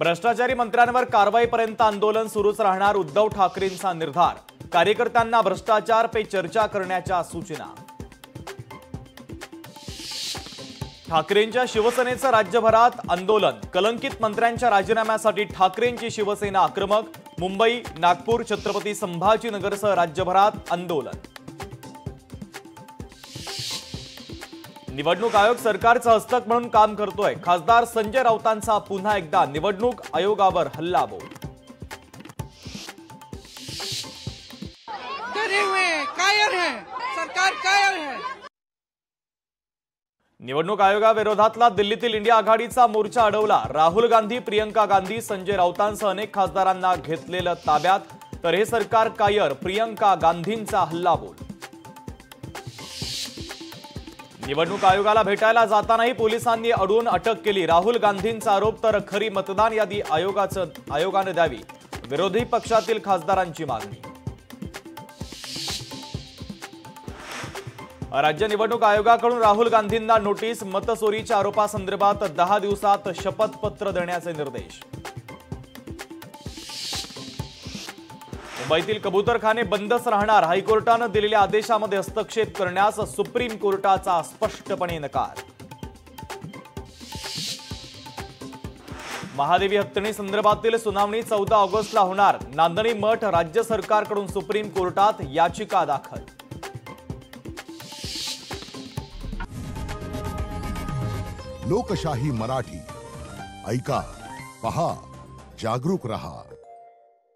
भ्रष्टाचारी मंत्र्यांवर कारवाईपर्यंत आंदोलन सुरूच राहणार, उद्धव ठाकरेंचा निर्धार। कार्यकर्त्यांना भ्रष्टाचार पे चर्चा करण्याच्या सूचना। ठाकरेंच्या शिवसेनेचं राज्यभरात आंदोलन, कलंकित मंत्र्यांच्या राजीनाम्यासाठी ठाकरेंची शिवसेना आक्रमक। मुंबई, नागपूर, छत्रपती संभाजीनगरसह राज्यभरात आंदोलन। निवडणूक आयोग सरकारचं हस्तक म्हणून काम करतोय, खासदार संजय राऊतांचा पुन्हा एकदा निवडणूक आयोगावर हल्लाबोल। डरे हुए कायर है, सरकार कायर है। निवडणूक आयोगाविरोधातला दिल्लीतील इंडिया आघाडीचा मोर्चा अडवला। राहुल गांधी, प्रियंका गांधी, संजय राऊतांसह अनेक खासदारांना घेतलेलं ताब्यात, तर हे सरकार कायर, प्रियंका गांधींचा हल्लाबोल। निवडणूक आयोगाला भेटायला जातानाही पोलिसांनी अडवून अटक केली। राहुल गांधींचा आरोप, तर खरी मतदान यादी आयोगाने द्यावी, विरोधी पक्षातील खासदारांची मागणी। राज्य निवडणूक आयोगाकडून राहुल गांधींना नोटीस, मतचोरीच्या आरोपासंदर्भात 10 दिवसात शपथपत्र देण्याचे निर्देश। मुंबईतील कबूतरखाने बंदच राहणार, हायकोर्टानं दिलेल्या आदेशामध्ये हस्तक्षेप करण्यास सुप्रीम कोर्टाचा स्पष्टपणे नकार। महादेवी हत्या संदर्भातील सुनावणी 14 ऑगस्टला होणार। नांदणी मठ राज्य सरकारकडून सुप्रीम कोर्टात याचिका दाखल। लोकशाही मराठी ऐका, पहा, जागरूक रहा।